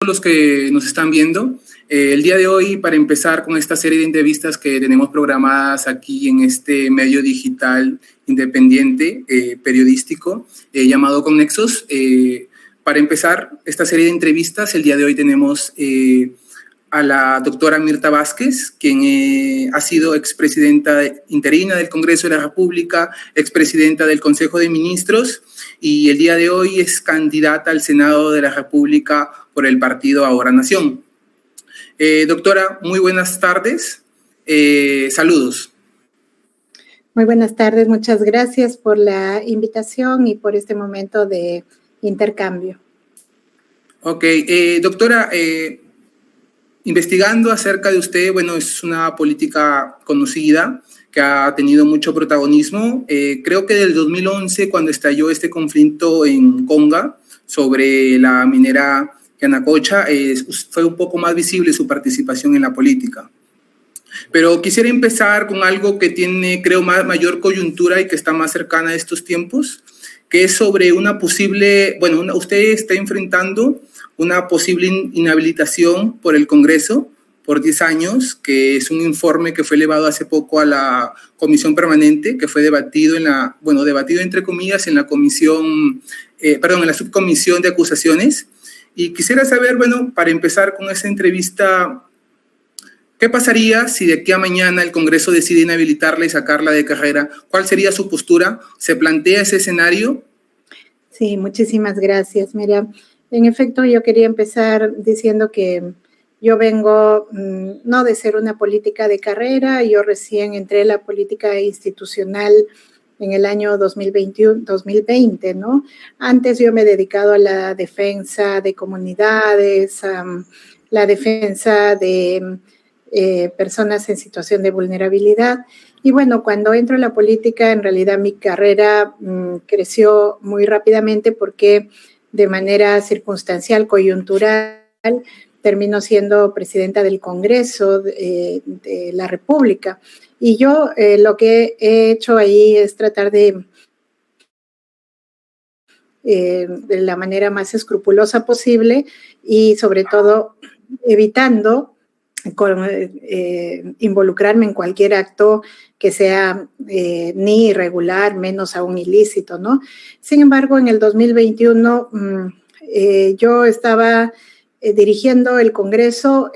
los que nos están viendo. El día de hoy, para empezar con esta serie de entrevistas que tenemos programadas aquí en este medio digital independiente, periodístico, llamado Connexos, para empezar esta serie de entrevistas, el día de hoy tenemos a la doctora Mirta Vázquez, quien ha sido expresidenta interina del Congreso de la República, expresidenta del Consejo de Ministros, y el día de hoy es candidata al Senado de la República por el partido Ahora Nación. Doctora, muy buenas tardes. Saludos. Muy buenas tardes, muchas gracias por la invitación y por este momento de intercambio. Ok, doctora, investigando acerca de usted, bueno, es una política conocida que ha tenido mucho protagonismo. Creo que del 2011, cuando estalló este conflicto en Conga sobre la minera Yanacocha, fue un poco más visible su participación en la política. Pero quisiera empezar con algo que tiene, creo, mayor coyuntura y que está más cercana a estos tiempos, que es sobre una posible, bueno, usted está enfrentando una posible inhabilitación por el Congreso por 10 años, que es un informe que fue elevado hace poco a la comisión permanente, que fue debatido debatido entre comillas en la comisión, en la subcomisión de acusaciones. Y quisiera saber, bueno, para empezar con esta entrevista, ¿qué pasaría si de aquí a mañana el Congreso decide inhabilitarla y sacarla de carrera? ¿Cuál sería su postura? ¿Se plantea ese escenario? Sí, muchísimas gracias, Miriam. En efecto, yo quería empezar diciendo que yo vengo no de ser una política de carrera, yo recién entré en la política institucional en el año 2020, ¿no? Antes yo me he dedicado a la defensa de comunidades, la defensa de personas en situación de vulnerabilidad. Y bueno, cuando entro en la política, en realidad mi carrera creció muy rápidamente porque de manera circunstancial, coyuntural, termino siendo presidenta del Congreso de la República. Y yo lo que he hecho ahí es tratar de la manera más escrupulosa posible y sobre todo evitando involucrarme en cualquier acto que sea ni irregular, menos aún ilícito, ¿no? Sin embargo, en el 2021 yo estaba dirigiendo el Congreso,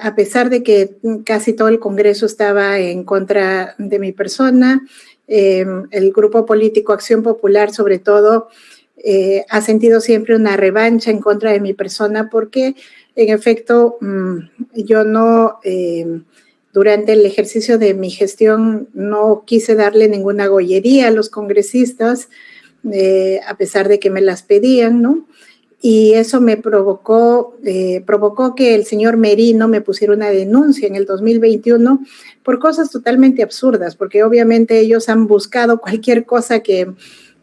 a pesar de que casi todo el Congreso estaba en contra de mi persona, el grupo político Acción Popular, sobre todo, ha sentido siempre una revancha en contra de mi persona porque, en efecto, yo no, durante el ejercicio de mi gestión, no quise darle ninguna gollería a los congresistas, a pesar de que me las pedían, ¿no? Y eso me provocó que el señor Merino me pusiera una denuncia en el 2021 por cosas totalmente absurdas, porque obviamente ellos han buscado cualquier cosa que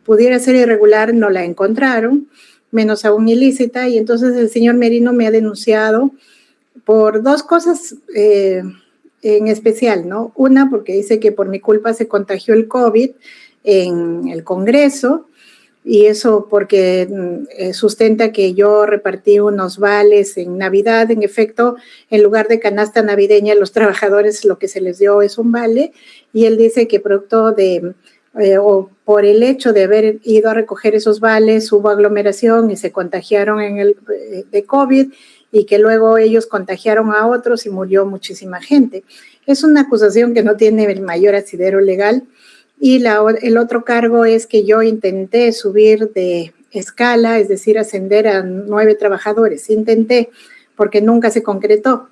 pudiera ser irregular, no la encontraron, menos aún ilícita, y entonces el señor Merino me ha denunciado por dos cosas en especial, ¿no? Una, porque dice que por mi culpa se contagió el COVID en el Congreso, y eso porque sustenta que yo repartí unos vales en Navidad. En efecto, en lugar de canasta navideña, a los trabajadores lo que se les dio es un vale, y él dice que producto de o por el hecho de haber ido a recoger esos vales hubo aglomeración y se contagiaron de COVID, y que luego ellos contagiaron a otros y murió muchísima gente. Es una acusación que no tiene el mayor asidero legal. Y el otro cargo es que yo intenté subir de escala, es decir, ascender a 9 trabajadores. Intenté, porque nunca se concretó.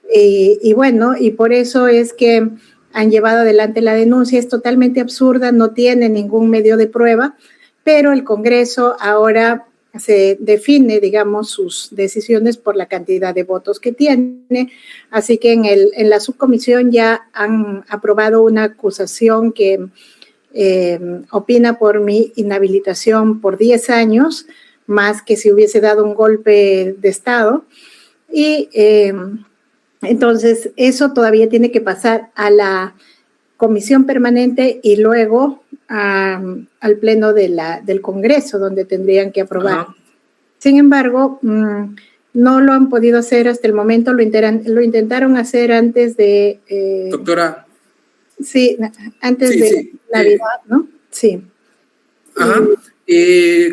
Y bueno, y por eso es que han llevado adelante la denuncia. Es totalmente absurda, no tiene ningún medio de prueba, pero el Congreso ahora se define, digamos, sus decisiones por la cantidad de votos que tiene. Así que en la subcomisión ya han aprobado una acusación que opina por mi inhabilitación por 10 años, más que si hubiese dado un golpe de Estado. Y entonces eso todavía tiene que pasar a la comisión permanente y luego al pleno del Congreso, donde tendrían que aprobar. Sin embargo, no lo han podido hacer hasta el momento, lo intentaron hacer antes de... Doctora. Sí, antes de Navidad, ¿no? Sí. Ajá.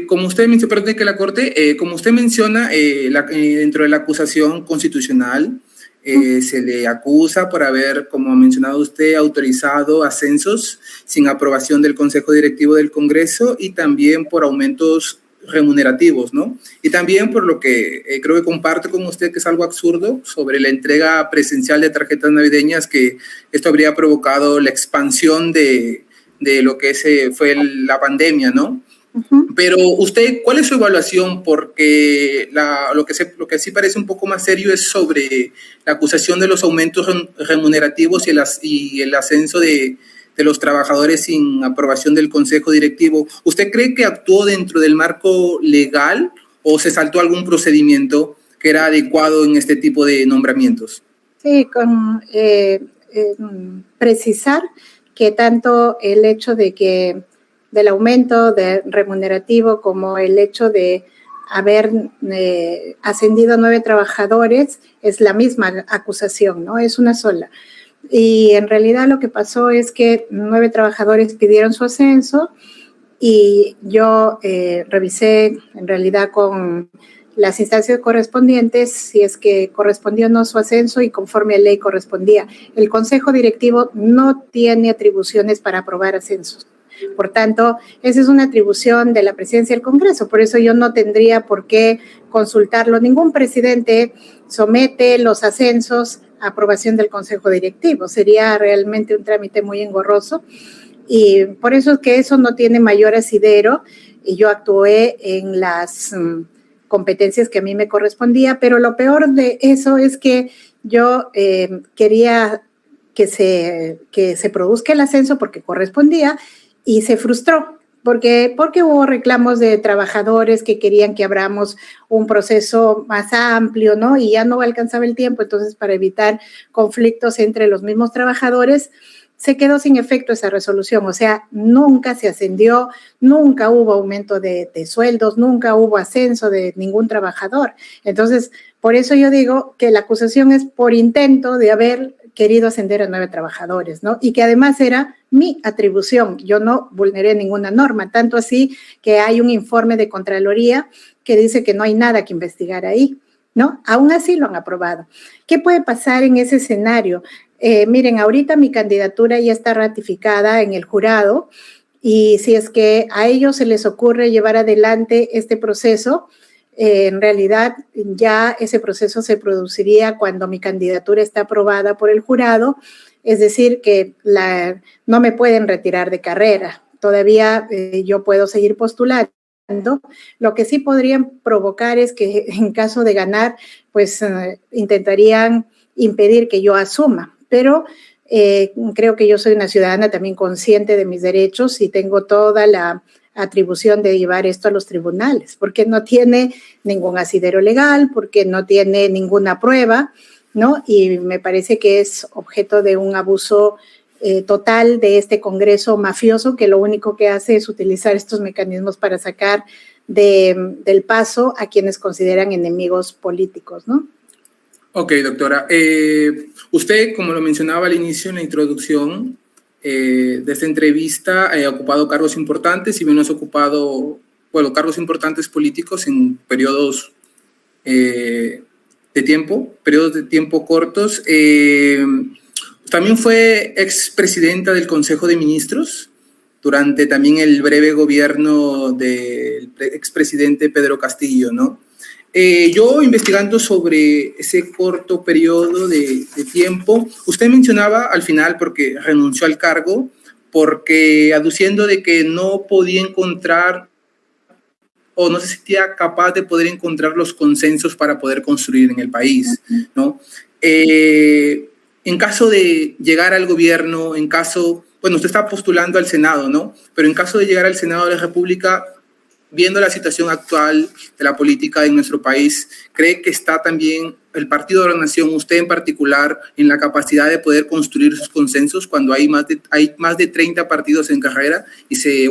Como usted menciona, perdón que la corte, como usted menciona, dentro de la acusación constitucional, se le acusa por haber, como ha mencionado usted, autorizado ascensos sin aprobación del Consejo Directivo del Congreso y también por aumentos remunerativos, ¿no? Y también por lo que creo que comparto con usted que es algo absurdo sobre la entrega presencial de tarjetas navideñas, que esto habría provocado la expansión de lo que fue la pandemia, ¿no? Uh-huh. Pero usted, ¿cuál es su evaluación? Porque lo que sí parece un poco más serio es sobre la acusación de los aumentos remunerativos y el ascenso de los trabajadores sin aprobación del Consejo Directivo. ¿Usted cree que actuó dentro del marco legal o se saltó algún procedimiento que era adecuado en este tipo de nombramientos? Sí, precisar que tanto el hecho del aumento remunerativo como el hecho de haber ascendido 9 trabajadores es la misma acusación, ¿no? Es una sola. Y en realidad lo que pasó es que 9 trabajadores pidieron su ascenso y yo revisé en realidad con las instancias correspondientes si es que correspondió o no su ascenso y conforme a ley correspondía. El Consejo Directivo no tiene atribuciones para aprobar ascensos. Por tanto, esa es una atribución de la presidencia del Congreso, por eso yo no tendría por qué consultarlo. Ningún presidente somete los ascensos a aprobación del Consejo Directivo, sería realmente un trámite muy engorroso y por eso es que eso no tiene mayor asidero y yo actué en las competencias que a mí me correspondía, pero lo peor de eso es que yo quería que se produzca el ascenso porque correspondía y se frustró, porque hubo reclamos de trabajadores que querían que abramos un proceso más amplio, ¿no? Y ya no alcanzaba el tiempo, entonces para evitar conflictos entre los mismos trabajadores, se quedó sin efecto esa resolución, o sea, nunca se ascendió, nunca hubo aumento de sueldos, nunca hubo ascenso de ningún trabajador. Entonces, por eso yo digo que la acusación es por intento de haber querido ascender a 9 trabajadores, ¿no? Y que además era mi atribución, yo no vulneré ninguna norma, tanto así que hay un informe de Contraloría que dice que no hay nada que investigar ahí, ¿no? Aún así lo han aprobado. ¿Qué puede pasar en ese escenario? Miren, ahorita mi candidatura ya está ratificada en el jurado y si es que a ellos se les ocurre llevar adelante este proceso, en realidad ya ese proceso se produciría cuando mi candidatura está aprobada por el jurado, es decir, que no me pueden retirar de carrera, todavía yo puedo seguir postulando. Lo que sí podrían provocar es que en caso de ganar, pues intentarían impedir que yo asuma, pero creo que yo soy una ciudadana también consciente de mis derechos y tengo toda la atribución de llevar esto a los tribunales, porque no tiene ningún asidero legal, porque no tiene ninguna prueba, ¿no? Y me parece que es objeto de un abuso total de este Congreso mafioso que lo único que hace es utilizar estos mecanismos para sacar del paso a quienes consideran enemigos políticos, ¿no? Ok, doctora. Usted, como lo mencionaba al inicio en la introducción de esta entrevista, ha ocupado cargos importantes y menos ocupado, bueno, cargos importantes políticos en periodos de tiempo cortos. También fue expresidenta del Consejo de Ministros durante también el breve gobierno del expresidente Pedro Castillo, ¿no? Yo investigando sobre ese corto periodo de tiempo, usted mencionaba al final porque renunció al cargo, porque aduciendo de que no podía encontrar o no se sentía capaz de poder encontrar los consensos para poder construir en el país, ¿no? En caso de llegar al gobierno, bueno, usted está postulando al Senado, ¿no? Pero en caso de llegar al Senado de la República, viendo la situación actual de la política en nuestro país, ¿cree que está también el Partido de la Nación, usted en particular, en la capacidad de poder construir sus consensos cuando hay más de 30 partidos en carrera y se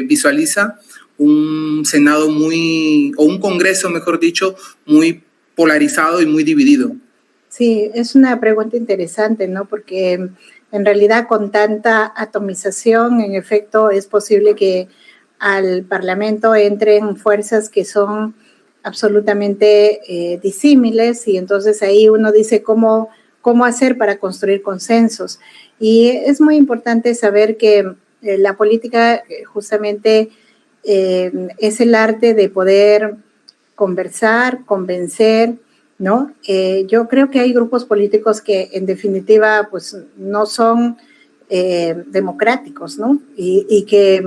visualiza un Senado o un Congreso, mejor dicho, muy polarizado y muy dividido? Sí, es una pregunta interesante, ¿no? Porque en realidad con tanta atomización, en efecto, es posible que al Parlamento entren fuerzas que son absolutamente disímiles, y entonces ahí uno dice cómo hacer para construir consensos. Y es muy importante saber que la política justamente es el arte de poder conversar, convencer, ¿no? Yo creo que hay grupos políticos que en definitiva pues no son democráticos, ¿no? Y que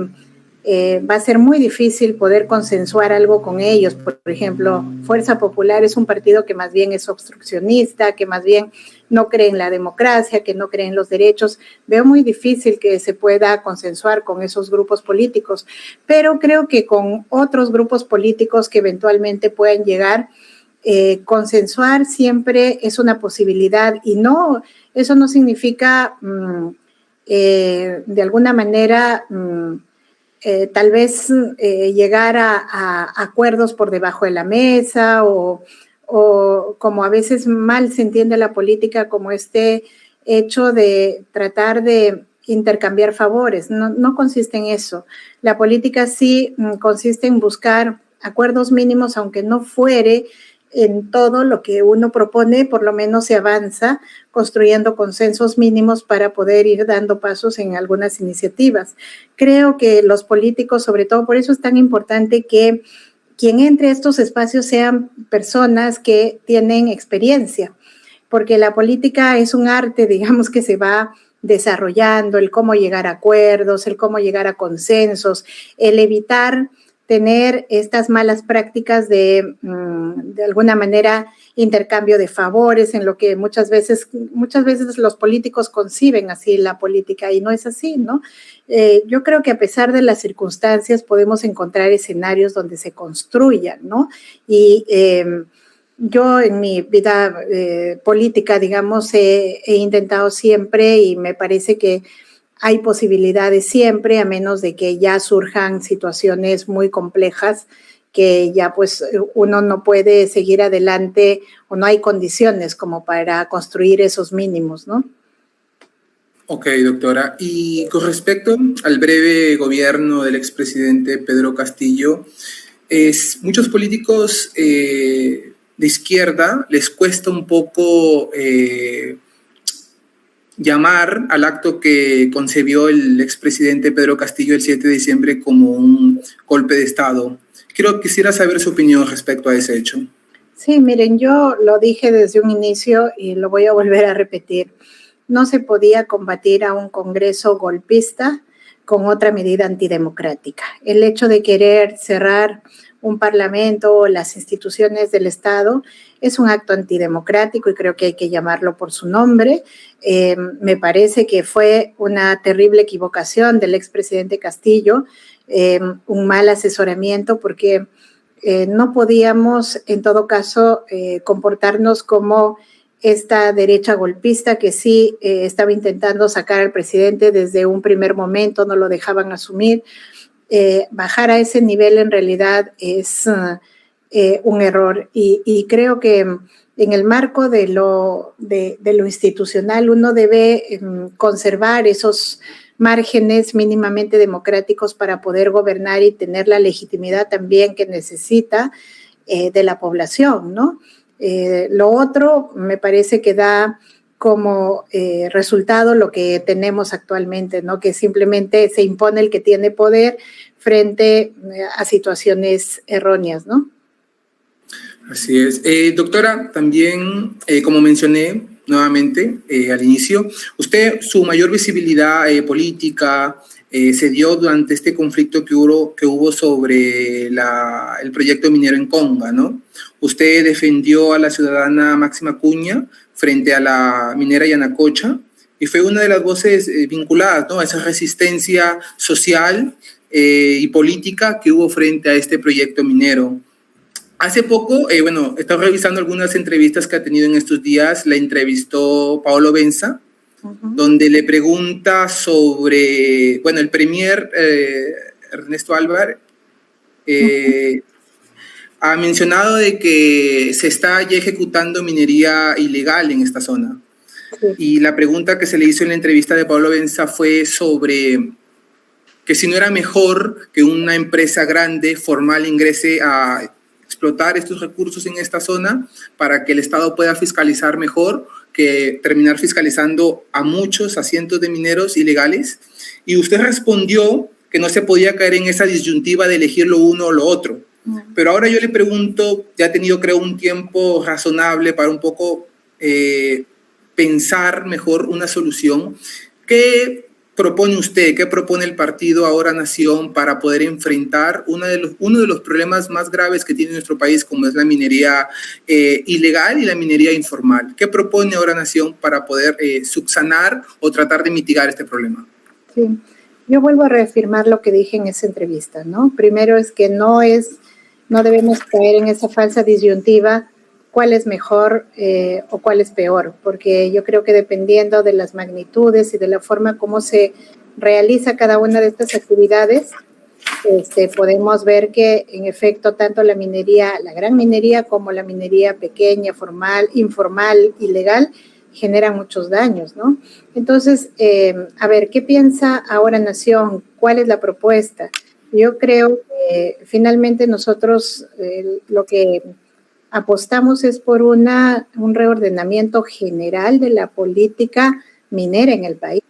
va a ser muy difícil poder consensuar algo con ellos. Por ejemplo, Fuerza Popular es un partido que más bien es obstruccionista, que más bien no cree en la democracia, que no cree en los derechos. Veo muy difícil que se pueda consensuar con esos grupos políticos, pero creo que con otros grupos políticos que eventualmente puedan llegar, consensuar siempre es una posibilidad, y no, eso no significa de alguna manera tal vez llegar a acuerdos por debajo de la mesa, o como a veces mal se entiende la política, como este hecho de tratar de intercambiar favores. No consiste en eso. La política sí consiste en buscar acuerdos mínimos, aunque no fuere en todo lo que uno propone, por lo menos se avanza construyendo consensos mínimos para poder ir dando pasos en algunas iniciativas. Creo que los políticos, sobre todo, por eso es tan importante que quien entre a estos espacios sean personas que tienen experiencia, porque la política es un arte, digamos, que se va desarrollando, el cómo llegar a acuerdos, el cómo llegar a consensos, el evitar tener estas malas prácticas de alguna manera, intercambio de favores, en lo que muchas veces los políticos conciben así la política, y no es así, ¿no? Yo creo que a pesar de las circunstancias podemos encontrar escenarios donde se construyan, ¿no? Y yo en mi vida política, digamos, he intentado siempre, y me parece que hay posibilidades siempre, a menos de que ya surjan situaciones muy complejas que ya pues uno no puede seguir adelante, o no hay condiciones como para construir esos mínimos, ¿no? Ok, doctora. Y con respecto al breve gobierno del expresidente Pedro Castillo, muchos políticos de izquierda les cuesta un poco llamar al acto que concebió el expresidente Pedro Castillo el 7 de diciembre como un golpe de Estado. Quisiera saber su opinión respecto a ese hecho. Sí, miren, yo lo dije desde un inicio y lo voy a volver a repetir. No se podía combatir a un Congreso golpista con otra medida antidemocrática. El hecho de querer cerrar un parlamento o las instituciones del Estado es un acto antidemocrático, y creo que hay que llamarlo por su nombre. Me parece que fue una terrible equivocación del expresidente Castillo, un mal asesoramiento, porque no podíamos, en todo caso, comportarnos como esta derecha golpista que sí estaba intentando sacar al presidente desde un primer momento, no lo dejaban asumir. Bajar a ese nivel en realidad es un error, y creo que en el marco de lo institucional uno debe conservar esos márgenes mínimamente democráticos para poder gobernar y tener la legitimidad también que necesita de la población, ¿no? Lo otro me parece que da como resultado lo que tenemos actualmente, ¿no? Que simplemente se impone el que tiene poder frente a situaciones erróneas, ¿no? Así es. Doctora, también, como mencioné nuevamente al inicio, su mayor visibilidad política se dio durante este conflicto que hubo sobre el proyecto minero en Conga, ¿no? Usted defendió a la ciudadana Máxima Acuña frente a la minera Yanacocha, y fue una de las voces vinculadas, ¿no?, a esa resistencia social y política que hubo frente a este proyecto minero. Hace poco, he estado revisando algunas entrevistas que ha tenido en estos días. La entrevistó Paolo Benza, donde le pregunta sobre, el premier Ernesto Álvarez ha mencionado de que se está ya ejecutando minería ilegal en esta zona. Sí. Y la pregunta que se le hizo en la entrevista de Pablo Benza fue sobre que si no era mejor que una empresa grande, formal, ingrese a explotar estos recursos en esta zona para que el Estado pueda fiscalizar mejor que terminar fiscalizando a muchos, a cientos de mineros ilegales. Y usted respondió que no se podía caer en esa disyuntiva de elegir lo uno o lo otro. Pero ahora yo le pregunto, ya ha tenido creo un tiempo razonable para un poco pensar mejor una solución. ¿Qué propone usted, qué propone el partido Ahora Nación para poder enfrentar uno de los problemas más graves que tiene nuestro país, como es la minería ilegal y la minería informal? ¿Qué propone Ahora Nación para poder subsanar o tratar de mitigar este problema? Sí, yo vuelvo a reafirmar lo que dije en esa entrevista, ¿no? Primero es que no debemos caer en esa falsa disyuntiva cuál es mejor o cuál es peor, porque yo creo que dependiendo de las magnitudes y de la forma como se realiza cada una de estas actividades, podemos ver que en efecto tanto la minería, la gran minería, como la minería pequeña, formal, informal, ilegal, generan muchos daños, ¿no? Entonces, a ver, ¿qué piensa Ahora Nación? ¿Cuál es la propuesta? Yo creo que finalmente nosotros lo que apostamos es por un reordenamiento general de la política minera en el país.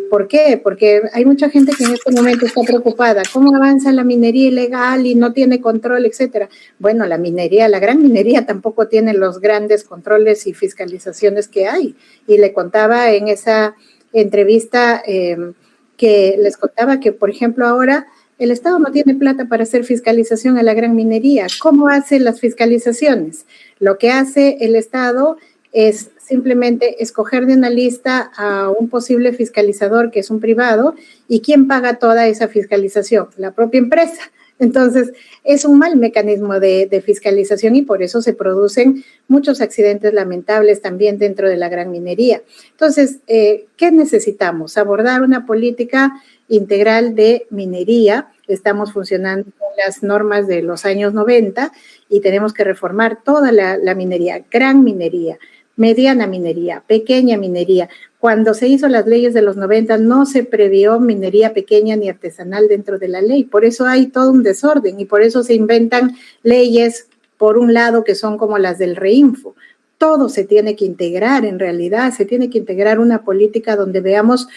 ¿Por qué? Porque hay mucha gente que en este momento está preocupada. ¿Cómo avanza la minería ilegal y no tiene control, etcétera? Bueno, la gran minería tampoco tiene los grandes controles y fiscalizaciones que hay. Y le contaba en esa entrevista que les contaba que, por ejemplo, ahora el Estado no tiene plata para hacer fiscalización a la gran minería. ¿Cómo hace las fiscalizaciones? Lo que hace el Estado es simplemente escoger de una lista a un posible fiscalizador que es un privado. ¿Y quién paga toda esa fiscalización? La propia empresa. Entonces, es un mal mecanismo de fiscalización y por eso se producen muchos accidentes lamentables también dentro de la gran minería. Entonces, ¿qué necesitamos? Abordar una política integral de minería. Estamos funcionando con las normas de los años 90 y tenemos que reformar toda la minería, gran minería, mediana minería, pequeña minería. Cuando se hizo las leyes de los 90 no se previó minería pequeña ni artesanal dentro de la ley, por eso hay todo un desorden y por eso se inventan leyes, por un lado, que son como las del Reinfo. Todo se tiene que integrar, en realidad, se tiene que integrar una política donde veamos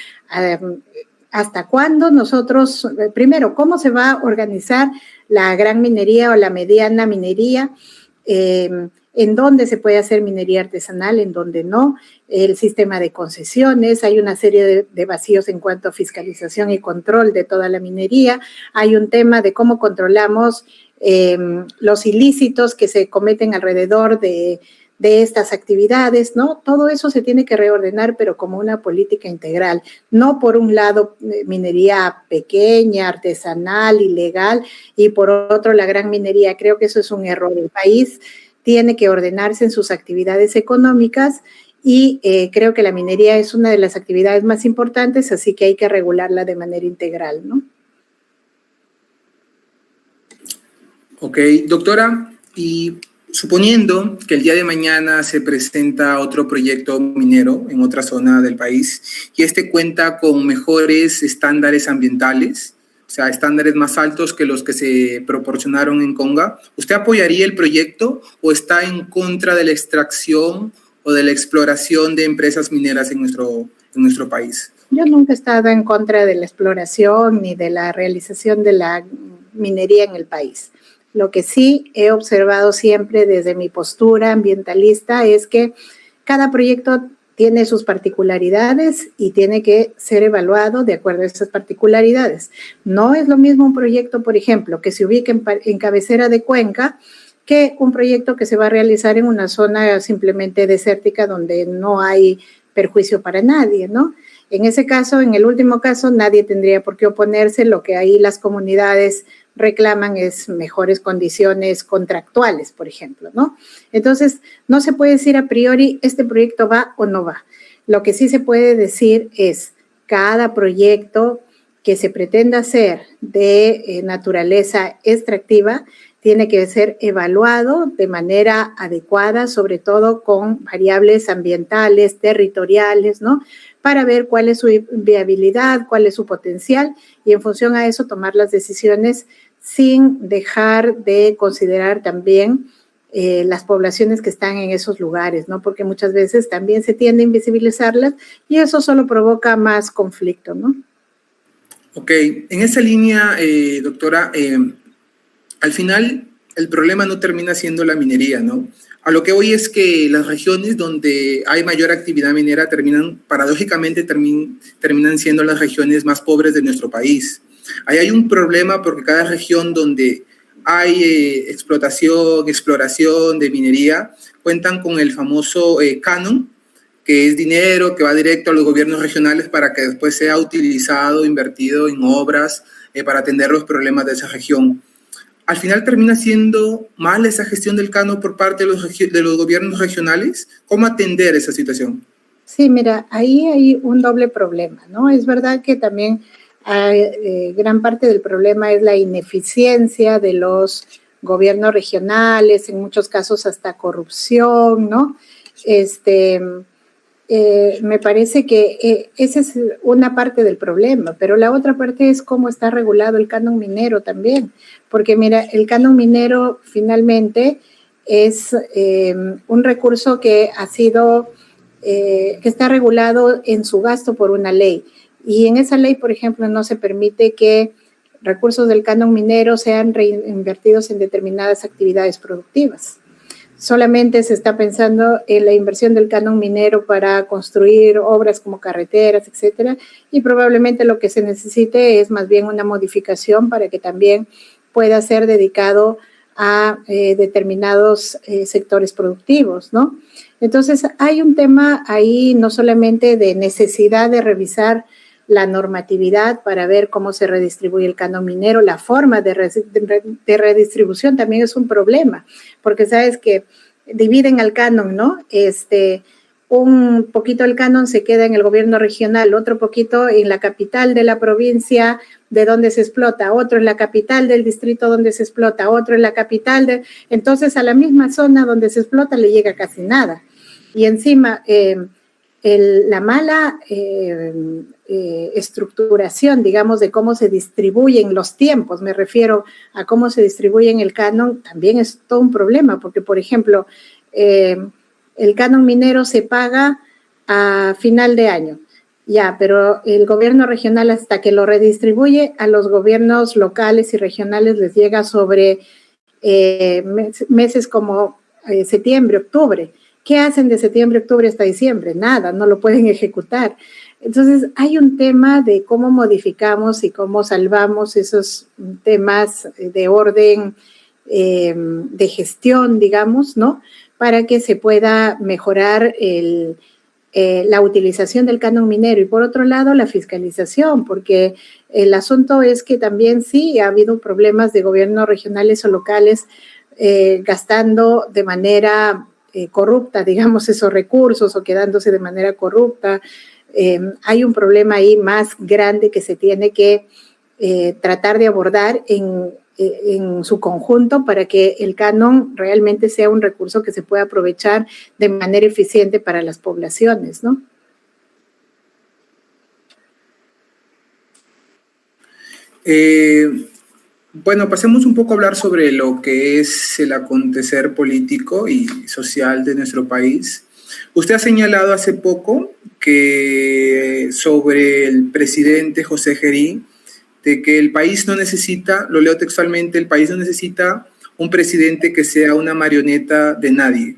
hasta cuándo nosotros, primero, cómo se va a organizar la gran minería o la mediana minería, en dónde se puede hacer minería artesanal, en dónde no, el sistema de concesiones, hay una serie de vacíos en cuanto a fiscalización y control de toda la minería, hay un tema de cómo controlamos los ilícitos que se cometen alrededor de estas actividades, ¿no? Todo eso se tiene que reordenar, pero como una política integral, no por un lado minería pequeña, artesanal, ilegal, y por otro la gran minería. Creo que eso es un error. El país tiene que ordenarse en sus actividades económicas y creo que la minería es una de las actividades más importantes, así que hay que regularla de manera integral, ¿no? Ok, doctora, y suponiendo que el día de mañana se presenta otro proyecto minero en otra zona del país y este cuenta con mejores estándares ambientales, o sea, estándares más altos que los que se proporcionaron en Conga, ¿usted apoyaría el proyecto o está en contra de la extracción o de la exploración de empresas mineras en nuestro país? Yo nunca he estado en contra de la exploración ni de la realización de la minería en el país. Lo que sí he observado siempre desde mi postura ambientalista es que cada proyecto tiene sus particularidades y tiene que ser evaluado de acuerdo a esas particularidades. No es lo mismo un proyecto, por ejemplo, que se ubique en cabecera de Cuenca que un proyecto que se va a realizar en una zona simplemente desértica donde no hay perjuicio para nadie, ¿no? En ese caso, en el último caso, nadie tendría por qué oponerse. Lo que ahí las comunidades reclaman es mejores condiciones contractuales, por ejemplo, ¿no? Entonces, no se puede decir a priori este proyecto va o no va. Lo que sí se puede decir es cada proyecto que se pretenda hacer de naturaleza extractiva tiene que ser evaluado de manera adecuada, sobre todo con variables ambientales, territoriales, ¿no? Para ver cuál es su viabilidad, cuál es su potencial y en función a eso tomar las decisiones sin dejar de considerar también las poblaciones que están en esos lugares, ¿no? Porque muchas veces también se tiende a invisibilizarlas y eso solo provoca más conflicto, ¿no? Ok, en esa línea, doctora, al final el problema no termina siendo la minería, ¿no? A lo que voy es que las regiones donde hay mayor actividad minera paradójicamente terminan siendo las regiones más pobres de nuestro país. Ahí hay un problema porque cada región donde hay exploración de minería, cuentan con el famoso canon, que es dinero que va directo a los gobiernos regionales para que después sea utilizado, invertido en obras para atender los problemas de esa región. Al final termina siendo mal esa gestión del canon por parte de los gobiernos regionales. ¿Cómo atender esa situación? Sí, mira, ahí hay un doble problema, ¿no? Es verdad que también gran parte del problema es la ineficiencia de los gobiernos regionales, en muchos casos hasta corrupción, ¿no? Me parece que esa es una parte del problema, pero la otra parte es cómo está regulado el canon minero también, porque mira, el canon minero finalmente es un recurso que ha sido, que está regulado en su gasto por una ley, y en esa ley, por ejemplo, no se permite que recursos del canon minero sean reinvertidos en determinadas actividades productivas. Solamente se está pensando en la inversión del canon minero para construir obras como carreteras, etcétera, y probablemente lo que se necesite es más bien una modificación para que también pueda ser dedicado a determinados sectores productivos, ¿no? Entonces, hay un tema ahí no solamente de necesidad de revisar la normatividad para ver cómo se redistribuye el canon minero, la forma de redistribución también es un problema, porque sabes que dividen al canon, ¿no? Un poquito el canon se queda en el gobierno regional, otro poquito en la capital de la provincia de donde se explota, otro en la capital del distrito donde se explota, otro en la capital de... Entonces, a la misma zona donde se explota le llega casi nada. Y encima, la mala estructuración, digamos, de cómo se distribuyen los tiempos, me refiero a cómo se distribuyen el canon, también es todo un problema, porque, por ejemplo, el canon minero se paga a final de año, ya, pero el gobierno regional hasta que lo redistribuye a los gobiernos locales y regionales les llega sobre meses como septiembre, octubre. ¿Qué hacen de septiembre, octubre hasta diciembre? Nada, no lo pueden ejecutar. Entonces, hay un tema de cómo modificamos y cómo salvamos esos temas de orden de gestión, digamos, ¿no? Para que se pueda mejorar la utilización del canon minero. Y por otro lado, la fiscalización, porque el asunto es que también sí ha habido problemas de gobiernos regionales o locales gastando de manera corrupta, digamos, esos recursos o quedándose de manera corrupta. Hay un problema ahí más grande que se tiene que tratar de abordar en su conjunto para que el canon realmente sea un recurso que se pueda aprovechar de manera eficiente para las poblaciones, ¿no? Bueno, pasemos un poco a hablar sobre lo que es el acontecer político y social de nuestro país. Usted ha señalado hace poco que sobre el presidente José Gerí, de que el país no necesita, lo leo textualmente, el país no necesita un presidente que sea una marioneta de nadie.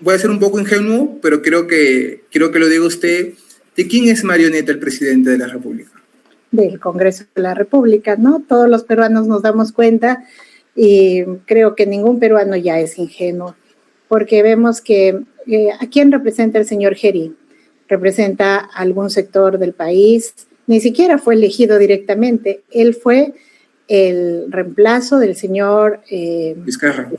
Voy a ser un poco ingenuo, pero quiero que lo diga usted. ¿De quién es marioneta el presidente de la República? Del Congreso de la República, ¿no? Todos los peruanos nos damos cuenta y creo que ningún peruano ya es ingenuo, porque vemos que ¿a quién representa el señor Gerí? Representa a algún sector del país, ni siquiera fue elegido directamente, él fue el reemplazo del señor Vizcarra.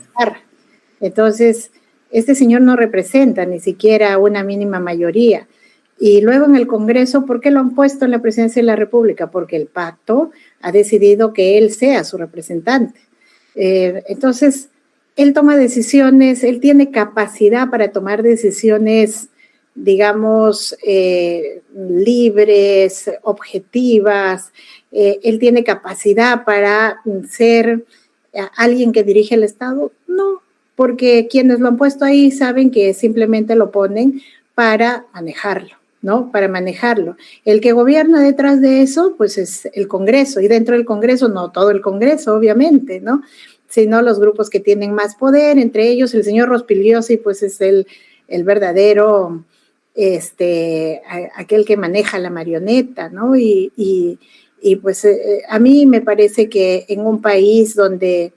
Entonces, este señor no representa ni siquiera una mínima mayoría. Y luego en el Congreso, ¿por qué lo han puesto en la presidencia de la República? Porque el pacto ha decidido que él sea su representante. Entonces, él toma decisiones, él tiene capacidad para tomar decisiones, digamos, libres, objetivas. Él tiene capacidad para ser alguien que dirige el Estado. No, porque quienes lo han puesto ahí saben que simplemente lo ponen para manejarlo, ¿no? Para manejarlo. El que gobierna detrás de eso, pues es el Congreso, y dentro del Congreso, no todo el Congreso, obviamente, ¿no? Sino los grupos que tienen más poder, entre ellos el señor Rospigliosi, pues es el verdadero, aquel que maneja la marioneta, ¿no? Y pues a mí me parece que en un país donde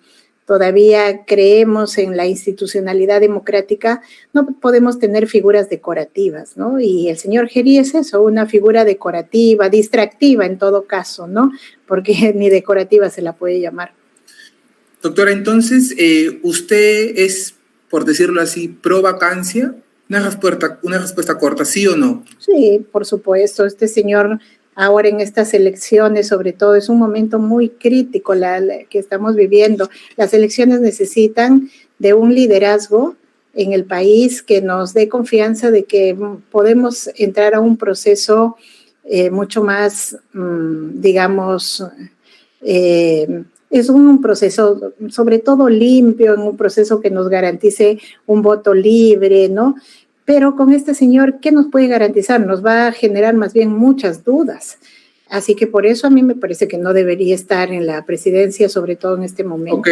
todavía creemos en la institucionalidad democrática, no podemos tener figuras decorativas, ¿no? Y el señor Geri es eso, una figura decorativa, distractiva en todo caso, ¿no? Porque ni decorativa se la puede llamar. Doctora, entonces, ¿usted es, por decirlo así, pro vacancia? Una respuesta corta, ¿sí o no? Sí, por supuesto. Este señor, ahora en estas elecciones, sobre todo, es un momento muy crítico la que estamos viviendo. Las elecciones necesitan de un liderazgo en el país que nos dé confianza de que podemos entrar a un proceso mucho más, digamos, es un proceso sobre todo limpio, en un proceso que nos garantice un voto libre, ¿no? Pero con este señor, ¿qué nos puede garantizar? Nos va a generar más bien muchas dudas. Así que por eso a mí me parece que no debería estar en la presidencia, sobre todo en este momento.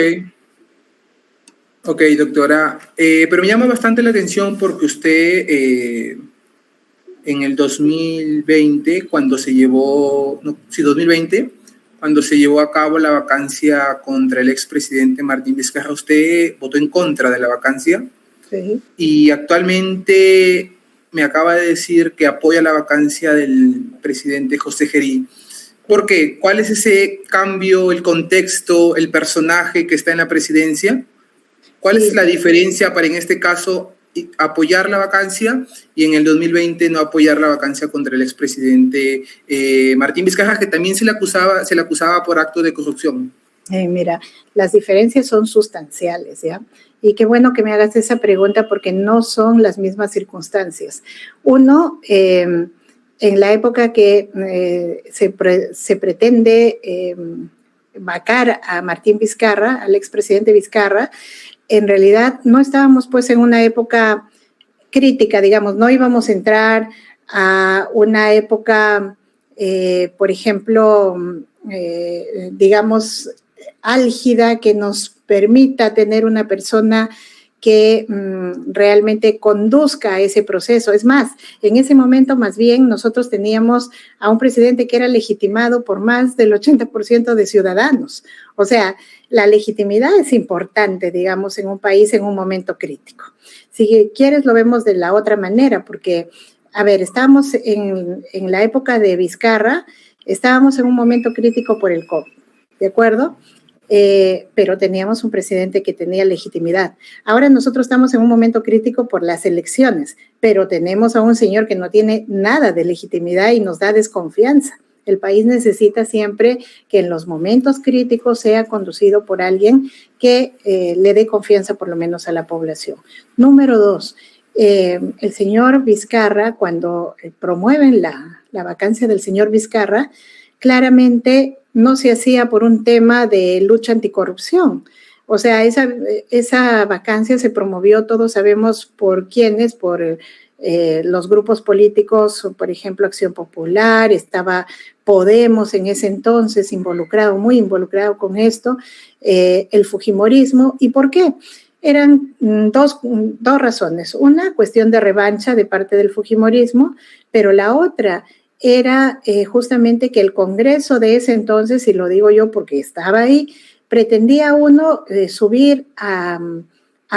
Ok, doctora. Pero me llama bastante la atención porque usted en el 2020, cuando se llevó, no, sí, 2020, cuando se llevó a cabo la vacancia contra el expresidente Martín Vizcarra, usted votó en contra de la vacancia. Sí. Y actualmente me acaba de decir que apoya la vacancia del presidente José Geri. ¿Por qué? ¿Cuál es ese cambio, el contexto, el personaje que está en la presidencia? ¿Cuál es la diferencia para en este caso apoyar la vacancia y en el 2020 no apoyar la vacancia contra el expresidente Martín Vizcarra, que también se le acusaba por acto de corrupción? Mira, las diferencias son sustanciales, ¿ya? Y qué bueno que me hagas esa pregunta porque no son las mismas circunstancias. Uno, en la época que se pretende vacar a Martín Vizcarra, al expresidente Vizcarra, en realidad no estábamos pues en una época crítica, digamos, no íbamos a entrar a una época, por ejemplo, digamos, álgida que nos permita tener una persona que realmente conduzca a ese proceso. Es más, en ese momento más bien nosotros teníamos a un presidente que era legitimado por más del 80% de ciudadanos. O sea, la legitimidad es importante, digamos, en un país en un momento crítico. Si quieres lo vemos de la otra manera, porque, a ver, estábamos en la época de Vizcarra, estábamos en un momento crítico por el COVID, ¿de acuerdo? Pero teníamos un presidente que tenía legitimidad. Ahora nosotros estamos en un momento crítico por las elecciones, pero tenemos a un señor que no tiene nada de legitimidad y nos da desconfianza. El país necesita siempre que en los momentos críticos sea conducido por alguien que le dé confianza por lo menos a la población. Número dos, el señor Vizcarra, cuando promueven la vacancia del señor Vizcarra, claramente no se hacía por un tema de lucha anticorrupción. O sea, esa vacancia se promovió, todos sabemos por quiénes, por los grupos políticos, por ejemplo, Acción Popular, estaba Podemos en ese entonces involucrado, muy involucrado con esto, el fujimorismo. ¿Y por qué? Eran dos razones. Una, cuestión de revancha de parte del fujimorismo, pero la otra era justamente que el Congreso de ese entonces, y lo digo yo porque estaba ahí, pretendía uno subir a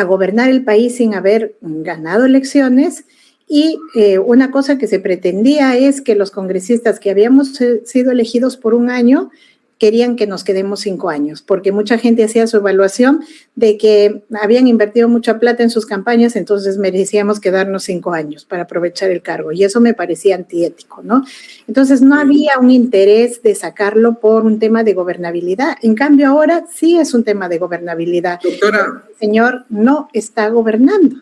gobernar el país sin haber ganado elecciones, y una cosa que se pretendía es que los congresistas que habíamos sido elegidos por un año querían que nos quedemos 5 años, porque mucha gente hacía su evaluación de que habían invertido mucha plata en sus campañas, entonces merecíamos quedarnos 5 años para aprovechar el cargo, y eso me parecía antiético, ¿no? Entonces no había un interés de sacarlo por un tema de gobernabilidad. En cambio ahora sí es un tema de gobernabilidad. Doctora. El señor no está gobernando,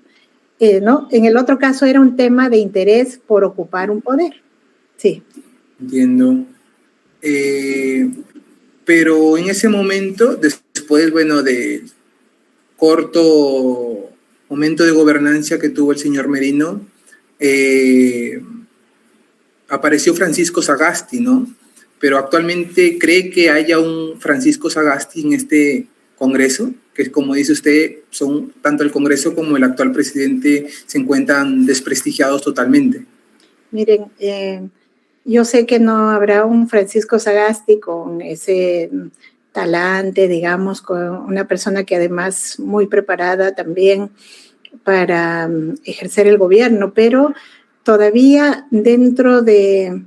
¿no? En el otro caso era un tema de interés por ocupar un poder. Sí. Entiendo. Pero en ese momento, después, bueno, de corto momento de gobernancia que tuvo el señor Merino, apareció Francisco Sagasti, ¿no? Pero actualmente, ¿cree que haya un Francisco Sagasti en este Congreso? Que, como dice usted, son tanto el Congreso como el actual presidente se encuentran desprestigiados totalmente. Miren, yo sé que no habrá un Francisco Sagasti con ese talante, digamos, con una persona que además muy preparada también para ejercer el gobierno, pero todavía dentro de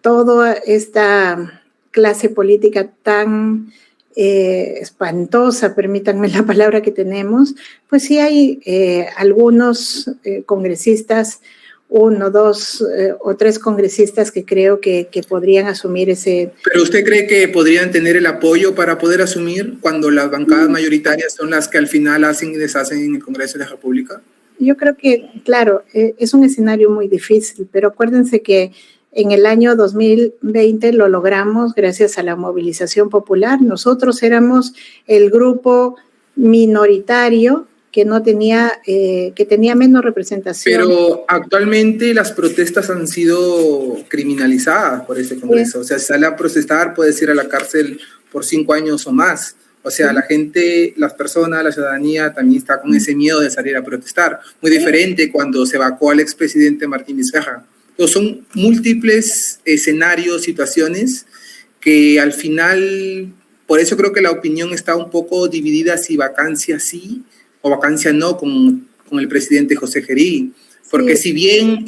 toda esta clase política tan espantosa, permítanme la palabra que tenemos, pues sí hay algunos congresistas, 1, 2 o 3 congresistas que creo que podrían asumir ese... ¿Pero usted cree que podrían tener el apoyo para poder asumir cuando las bancadas mayoritarias son las que al final hacen y deshacen en el Congreso de la República? Yo creo que, claro, es un escenario muy difícil, pero acuérdense que en el año 2020 lo logramos gracias a la movilización popular. Nosotros éramos el grupo minoritario que no tenía, que tenía menos representación. Pero actualmente las protestas han sido criminalizadas por este Congreso. Sí. O sea, si sale a protestar, puedes ir a la cárcel por 5 años o más. O sea, la gente, las personas, la ciudadanía también está con ese miedo de salir a protestar. Muy diferente cuando se evacuó al expresidente Martín Vizcarra. Entonces, son múltiples escenarios, situaciones que al final, por eso creo que la opinión está un poco dividida si vacancia sí o vacancia no con el presidente José Gerí. Porque sí, si bien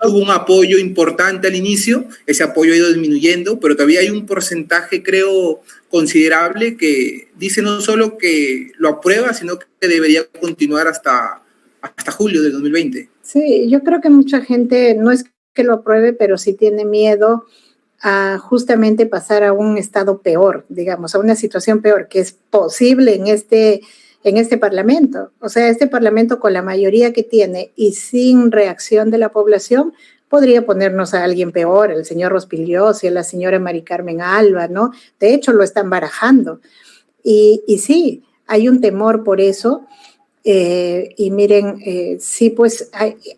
hubo un apoyo importante al inicio, ese apoyo ha ido disminuyendo, pero todavía hay un porcentaje, creo, considerable que dice no solo que lo aprueba, sino que debería continuar hasta julio del 2020. Sí, yo creo que mucha gente no es que lo apruebe, pero sí tiene miedo a justamente pasar a un estado peor, digamos, a una situación peor, que es posible en este Parlamento. O sea, este Parlamento con la mayoría que tiene y sin reacción de la población podría ponernos a alguien peor, el señor Rospigliosi, la señora Mari Carmen Alba, ¿no? De hecho, lo están barajando. Y sí, hay un temor por eso. Y miren, sí, pues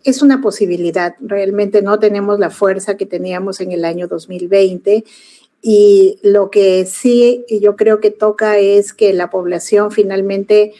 es una posibilidad. Realmente no tenemos la fuerza que teníamos en el año 2020. Y lo que sí yo creo que toca es que la población finalmente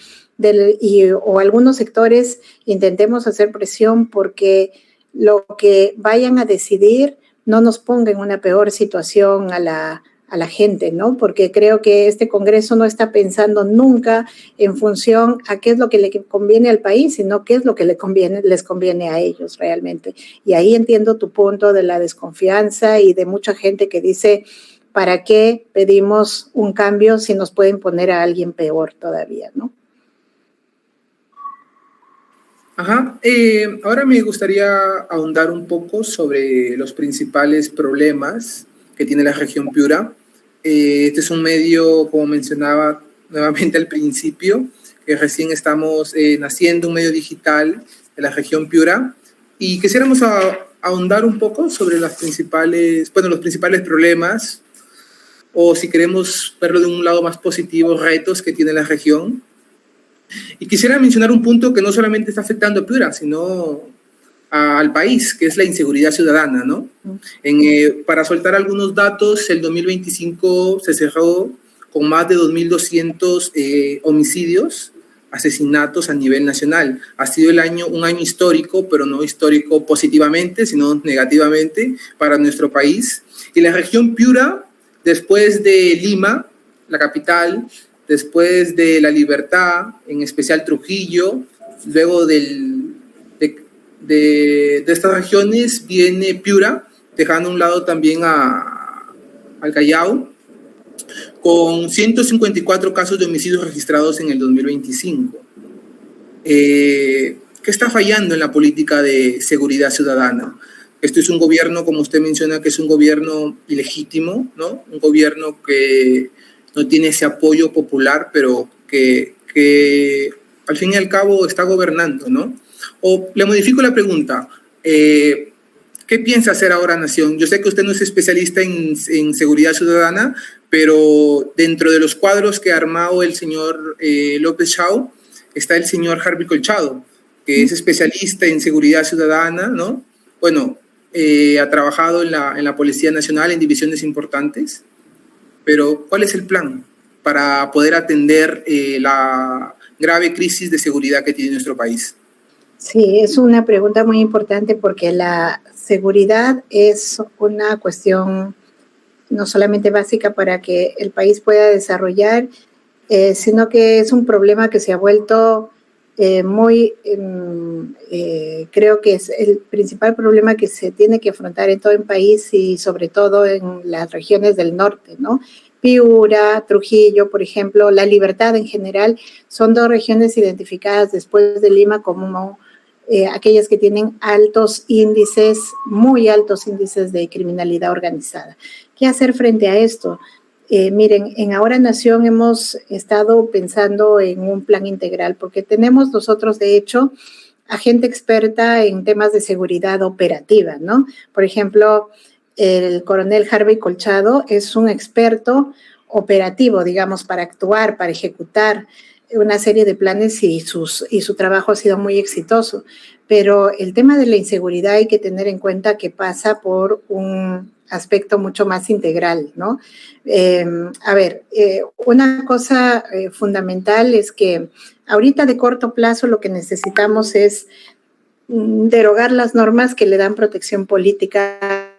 o algunos sectores intentemos hacer presión porque lo que vayan a decidir no nos ponga en una peor situación a la gente, ¿no? Porque creo que este Congreso no está pensando nunca en función a qué es lo que le conviene al país, sino qué es lo que les conviene a ellos realmente. Y ahí entiendo tu punto de la desconfianza y de mucha gente que dice, ¿para qué pedimos un cambio si nos pueden poner a alguien peor todavía, no? Ajá. Ahora me gustaría ahondar un poco sobre los principales problemas que tiene la región Piura. Este es un medio, como mencionaba nuevamente al principio, que recién estamos naciendo, un medio digital de la región Piura, y quisiéramos ahondar un poco sobre los principales problemas, o si queremos verlo de un lado más positivo, retos que tiene la región. Y quisiera mencionar un punto que no solamente está afectando a Piura, sino al país, que es la inseguridad ciudadana, ¿no? Para soltar algunos datos, el 2025 se cerró con más de 2.200 homicidios, asesinatos a nivel nacional. Ha sido un año histórico, pero no histórico positivamente, sino negativamente para nuestro país. Y la región Piura, después de Lima, la capital, después de La Libertad, en especial Trujillo, luego de estas regiones viene Piura, dejando a un lado también a al Callao, con 154 casos de homicidios registrados en el 2025. ¿Qué está fallando en la política de seguridad ciudadana? Esto es un gobierno, como usted menciona, que es un gobierno ilegítimo, ¿no? Un gobierno que no tiene ese apoyo popular, pero que al fin y al cabo está gobernando, ¿no? O le modifico la pregunta, ¿qué piensa hacer ahora Nación? Yo sé que usted no es especialista en seguridad ciudadana, pero dentro de los cuadros que ha armado el señor López Chau, está el señor Harvey Colchado, que es especialista en seguridad ciudadana, ¿no? Bueno, ha trabajado en la Policía Nacional en divisiones importantes, pero ¿cuál es el plan para poder atender la grave crisis de seguridad que tiene nuestro país? Sí, es una pregunta muy importante porque la seguridad es una cuestión no solamente básica para que el país pueda desarrollar, sino que es un problema que se ha vuelto creo que es el principal problema que se tiene que afrontar en todo el país y sobre todo en las regiones del norte, ¿no? Piura, Trujillo, por ejemplo, La Libertad en general, son dos regiones identificadas después de Lima como aquellas que tienen muy altos índices de criminalidad organizada. ¿Qué hacer frente a esto? Miren, en Ahora Nación hemos estado pensando en un plan integral porque tenemos nosotros, de hecho, a gente experta en temas de seguridad operativa, ¿no? Por ejemplo, el coronel Harvey Colchado es un experto operativo, digamos, para actuar, para ejecutar una serie de planes y su trabajo ha sido muy exitoso. Pero el tema de la inseguridad hay que tener en cuenta que pasa por un aspecto mucho más integral, ¿no? Una cosa fundamental es que ahorita de corto plazo lo que necesitamos es derogar las normas que le dan protección política a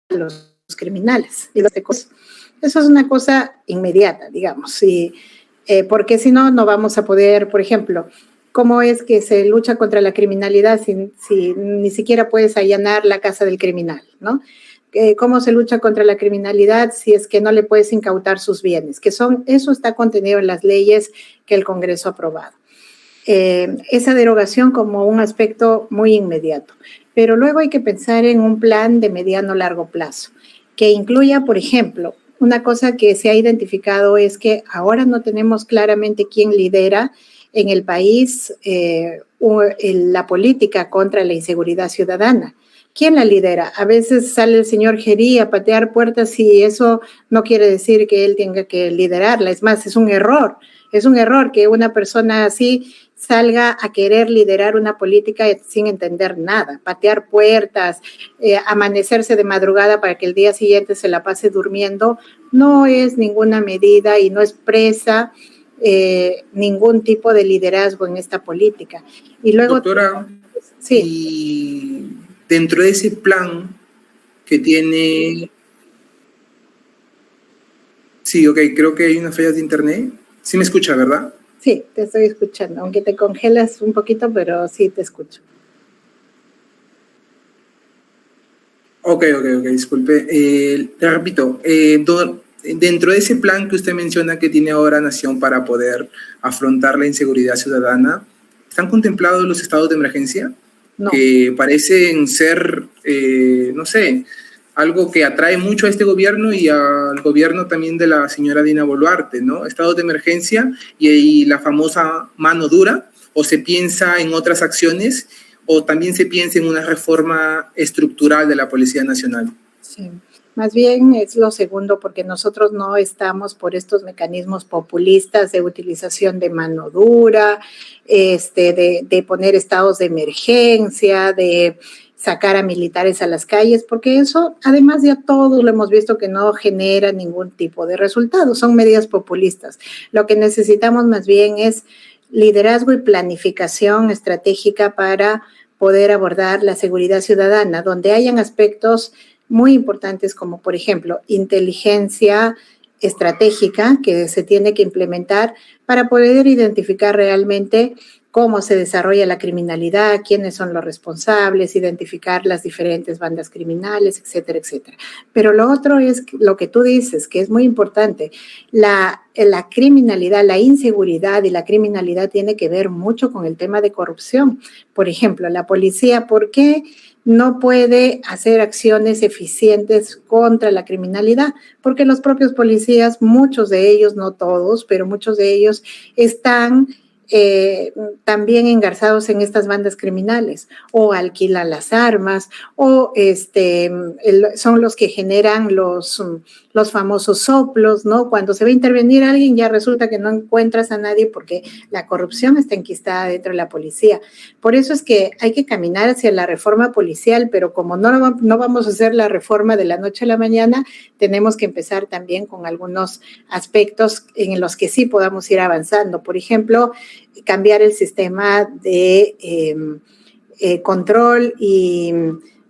los criminales. Eso es una cosa inmediata, digamos, porque si no, no vamos a poder, por ejemplo, ¿cómo es que se lucha contra la criminalidad si ni siquiera puedes allanar la casa del criminal, ¿no? ¿Cómo se lucha contra la criminalidad si es que no le puedes incautar sus bienes? Eso está contenido en las leyes que el Congreso ha aprobado. Esa derogación como un aspecto muy inmediato. Pero luego hay que pensar en un plan de mediano largo plazo, que incluya, por ejemplo, una cosa que se ha identificado es que ahora no tenemos claramente quién lidera en el país la política contra la inseguridad ciudadana. ¿Quién la lidera? A veces sale el señor Gerí a patear puertas y eso no quiere decir que él tenga que liderarla. Es más, es un error. Es un error que una persona así salga a querer liderar una política sin entender nada, patear puertas, amanecerse de madrugada para que el día siguiente se la pase durmiendo, no es ninguna medida y no expresa ningún tipo de liderazgo en esta política. Y luego, doctora, sí. Y dentro de ese plan que tiene... Sí, ok, creo que hay unas fallas de internet. Sí me escucha, ¿verdad? Sí, te estoy escuchando, aunque te congelas un poquito, pero sí te escucho. Ok, disculpe. Te repito, dentro de ese plan que usted menciona que tiene ahora Nación para poder afrontar la inseguridad ciudadana, ¿están contemplados los estados de emergencia? No. Que parecen ser, no sé, algo que atrae mucho a este gobierno y al gobierno también de la señora Dina Boluarte, ¿no? Estados de emergencia y la famosa mano dura, o se piensa en otras acciones, o también se piensa en una reforma estructural de la Policía Nacional. Sí, más bien es lo segundo, porque nosotros no estamos por estos mecanismos populistas de utilización de mano dura, de poner estados de emergencia, de sacar a militares a las calles, porque eso, además ya todos lo hemos visto que no genera ningún tipo de resultado, son medidas populistas. Lo que necesitamos más bien es liderazgo y planificación estratégica para poder abordar la seguridad ciudadana, donde hayan aspectos muy importantes como, por ejemplo, inteligencia estratégica que se tiene que implementar para poder identificar realmente cómo se desarrolla la criminalidad, quiénes son los responsables, identificar las diferentes bandas criminales, etcétera, etcétera. Pero lo otro es lo que tú dices, que es muy importante. La criminalidad, la inseguridad y la criminalidad tiene que ver mucho con el tema de corrupción. Por ejemplo, la policía, ¿por qué no puede hacer acciones eficientes contra la criminalidad? Porque los propios policías, muchos de ellos, no todos, pero muchos de ellos están también engarzados en estas bandas criminales, o alquilan las armas, o son los que generan los famosos soplos, ¿no? Cuando se va a intervenir alguien, ya resulta que no encuentras a nadie porque la corrupción está enquistada dentro de la policía. Por eso es que hay que caminar hacia la reforma policial, pero como no vamos a hacer la reforma de la noche a la mañana, tenemos que empezar también con algunos aspectos en los que sí podamos ir avanzando. Por ejemplo, cambiar el sistema de control y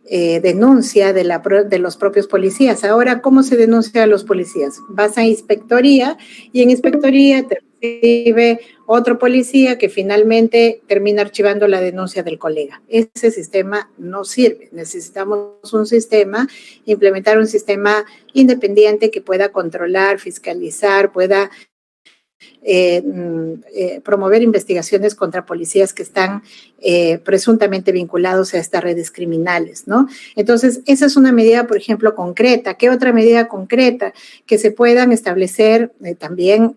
denuncia de los propios policías. Ahora, ¿cómo se denuncia a los policías? Vas a inspectoría y en inspectoría te recibe otro policía que finalmente termina archivando la denuncia del colega. Ese sistema no sirve. Necesitamos un sistema, implementar un sistema independiente que pueda controlar, fiscalizar, pueda promover investigaciones contra policías que están presuntamente vinculados a estas redes criminales, ¿no? Entonces, esa es una medida, por ejemplo, concreta. ¿Qué otra medida concreta? Que se puedan establecer también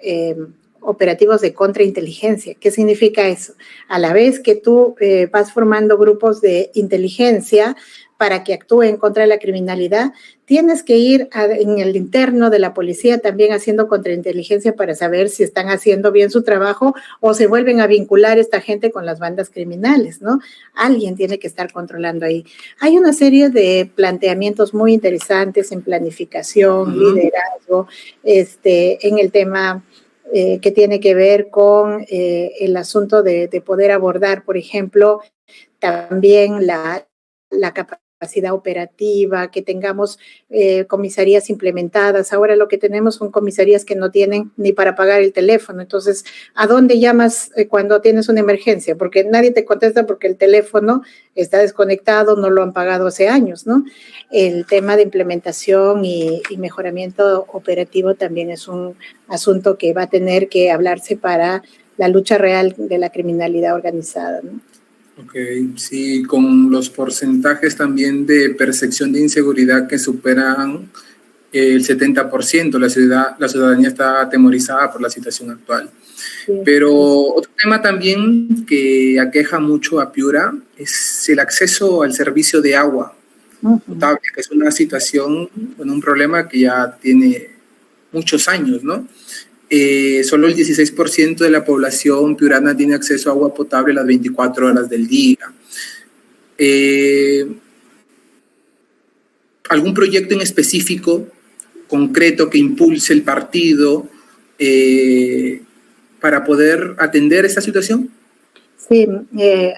operativos de contrainteligencia. ¿Qué significa eso? A la vez que tú vas formando grupos de inteligencia para que actúen contra la criminalidad, tienes que ir en el interno de la policía también haciendo contrainteligencia para saber si están haciendo bien su trabajo o se vuelven a vincular esta gente con las bandas criminales, ¿no? Alguien tiene que estar controlando ahí. Hay una serie de planteamientos muy interesantes en planificación, liderazgo, en el tema que tiene que ver con el asunto de poder abordar, por ejemplo, también la capacidad operativa, que tengamos comisarías implementadas. Ahora lo que tenemos son comisarías que no tienen ni para pagar el teléfono. Entonces, ¿a dónde llamas cuando tienes una emergencia? Porque nadie te contesta porque el teléfono está desconectado, no lo han pagado hace años, ¿no? El tema de implementación y mejoramiento operativo también es un asunto que va a tener que hablarse para la lucha real de la criminalidad organizada, ¿no? Ok, sí, con los porcentajes también de percepción de inseguridad que superan el 70%, la ciudadanía está atemorizada por la situación actual. Sí. Pero otro tema también que aqueja mucho a Piura es el acceso al servicio de agua potable, que es una situación, bueno, un problema que ya tiene muchos años, ¿no? Solo el 16% de la población piurana tiene acceso a agua potable las 24 horas del día. ¿Algún proyecto en específico, concreto, que impulse el partido para poder atender esta situación? Sí,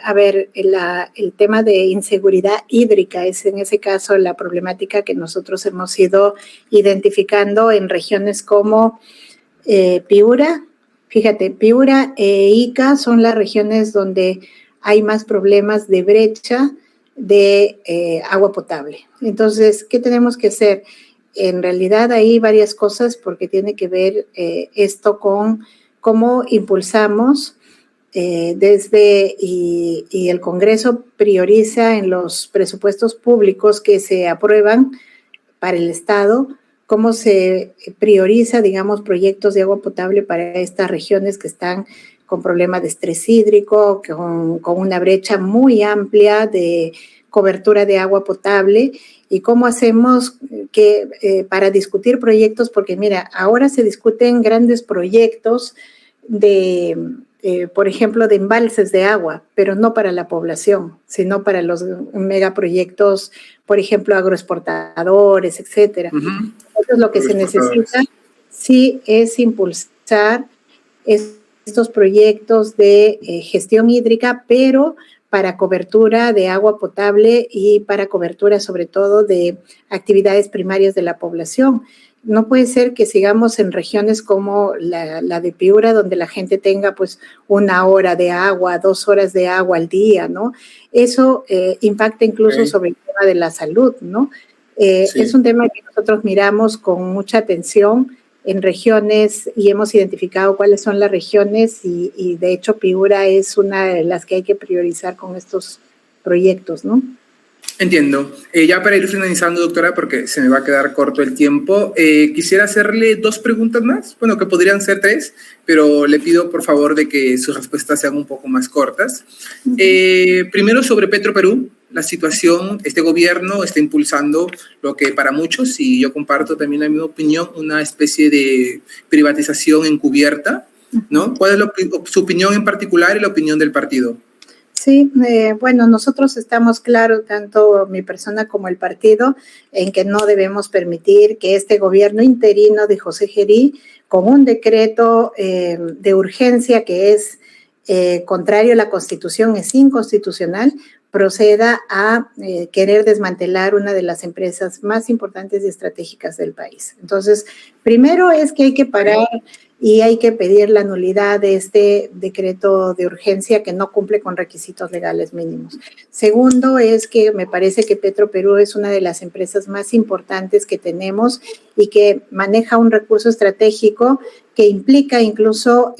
a ver, el tema de inseguridad hídrica es en ese caso la problemática que nosotros hemos ido identificando en regiones como Piura. Fíjate, Piura e Ica son las regiones donde hay más problemas de brecha de agua potable. Entonces, ¿qué tenemos que hacer? En realidad hay varias cosas porque tiene que ver esto con cómo impulsamos y el Congreso prioriza en los presupuestos públicos que se aprueban para el Estado, cómo se prioriza, digamos, proyectos de agua potable para estas regiones que están con problemas de estrés hídrico, con una brecha muy amplia de cobertura de agua potable, y cómo hacemos para discutir proyectos, porque mira, ahora se discuten grandes proyectos por ejemplo, de embalses de agua, pero no para la población, sino para los megaproyectos, por ejemplo, agroexportadores, etcétera. Entonces, lo que se necesita sí es impulsar estos proyectos de gestión hídrica, pero para cobertura de agua potable y para cobertura sobre todo de actividades primarias de la población. No puede ser que sigamos en regiones como la de Piura, donde la gente tenga pues 1 hora de agua, 2 horas de agua al día, ¿no? Eso impacta incluso sobre el tema de la salud, ¿no? Sí. Es un tema que nosotros miramos con mucha atención en regiones y hemos identificado cuáles son las regiones y de hecho Piura es una de las que hay que priorizar con estos proyectos, ¿no? Entiendo. Ya para ir finalizando, doctora, porque se me va a quedar corto el tiempo, quisiera hacerle 2 preguntas más, bueno, que podrían ser 3, pero le pido por favor de que sus respuestas sean un poco más cortas. Primero, sobre Petroperú, la situación, este gobierno está impulsando lo que para muchos, y yo comparto también la misma opinión, una especie de privatización encubierta, ¿no? ¿Cuál es su opinión en particular y la opinión del partido? Sí, bueno, nosotros estamos claros, tanto mi persona como el partido, en que no debemos permitir que este gobierno interino de José Gerí, con un decreto de urgencia que es contrario a la Constitución, es inconstitucional, proceda a querer desmantelar una de las empresas más importantes y estratégicas del país. Entonces, primero es que hay que parar y hay que pedir la nulidad de este decreto de urgencia que no cumple con requisitos legales mínimos. Segundo es que me parece que Petroperú es una de las empresas más importantes que tenemos y que maneja un recurso estratégico que implica incluso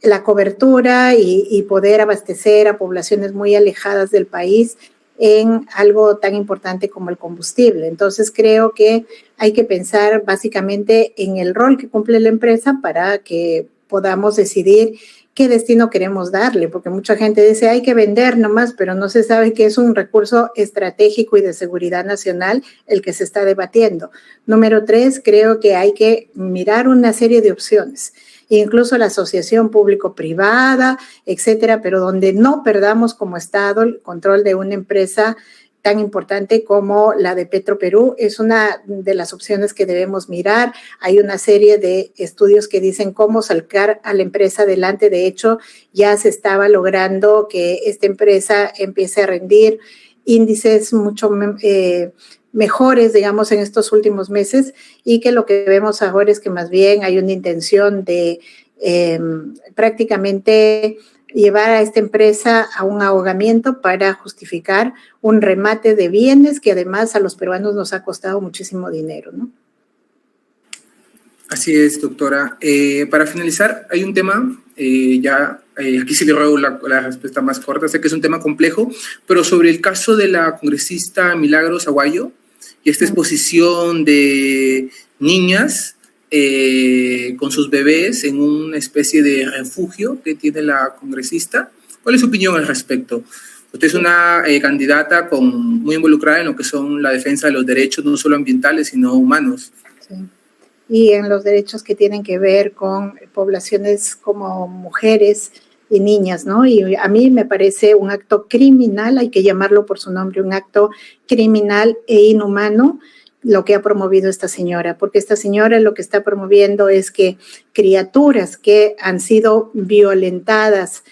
la cobertura y poder abastecer a poblaciones muy alejadas del país en algo tan importante como el combustible. Entonces, creo que hay que pensar básicamente en el rol que cumple la empresa para que podamos decidir qué destino queremos darle, porque mucha gente dice hay que vender nomás, pero no se sabe que es un recurso estratégico y de seguridad nacional el que se está debatiendo. Número 3, creo que hay que mirar una serie de opciones, incluso la asociación público-privada, etcétera, pero donde no perdamos como Estado el control de una empresa tan importante como la de Petroperú. Es una de las opciones que debemos mirar. Hay una serie de estudios que dicen cómo sacar a la empresa adelante. De hecho, ya se estaba logrando que esta empresa empiece a rendir índices mucho mejores, digamos, en estos últimos meses, y que lo que vemos ahora es que más bien hay una intención de prácticamente llevar a esta empresa a un ahogamiento para justificar un remate de bienes que además a los peruanos nos ha costado muchísimo dinero, ¿no? Así es, doctora. Para finalizar, hay un tema, aquí sí le ruego la respuesta más corta, sé que es un tema complejo, pero sobre el caso de la congresista Milagros Aguayo y esta exposición de niñas con sus bebés en una especie de refugio que tiene la congresista. ¿Cuál es su opinión al respecto? Usted es una candidata muy involucrada en lo que son la defensa de los derechos, no solo ambientales, sino humanos. Sí. Y en los derechos que tienen que ver con poblaciones como mujeres y niñas, ¿no? Y a mí me parece un acto criminal, hay que llamarlo por su nombre, un acto criminal e inhumano, lo que ha promovido esta señora, porque esta señora lo que está promoviendo es que criaturas que han sido violentadas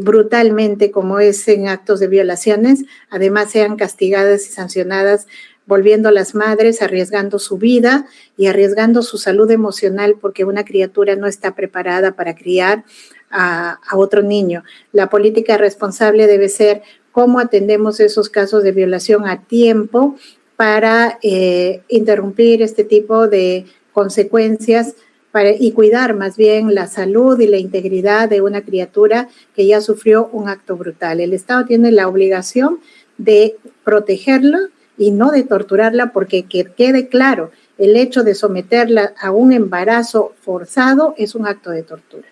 brutalmente, como es en actos de violaciones, además sean castigadas y sancionadas, volviendo a las madres, arriesgando su vida y arriesgando su salud emocional, porque una criatura no está preparada para criar a otro niño. La política responsable debe ser cómo atendemos esos casos de violación a tiempo, para interrumpir este tipo de consecuencias y cuidar más bien la salud y la integridad de una criatura que ya sufrió un acto brutal. El Estado tiene la obligación de protegerla y no de torturarla, porque que quede claro, el hecho de someterla a un embarazo forzado es un acto de tortura.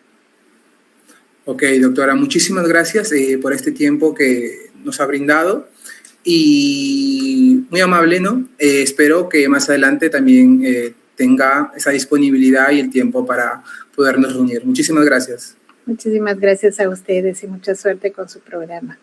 Ok, doctora, muchísimas gracias por este tiempo que nos ha brindado. Y muy amable, ¿no? Espero que más adelante también tenga esa disponibilidad y el tiempo para podernos reunir. Muchísimas gracias. Muchísimas gracias a ustedes y mucha suerte con su programa.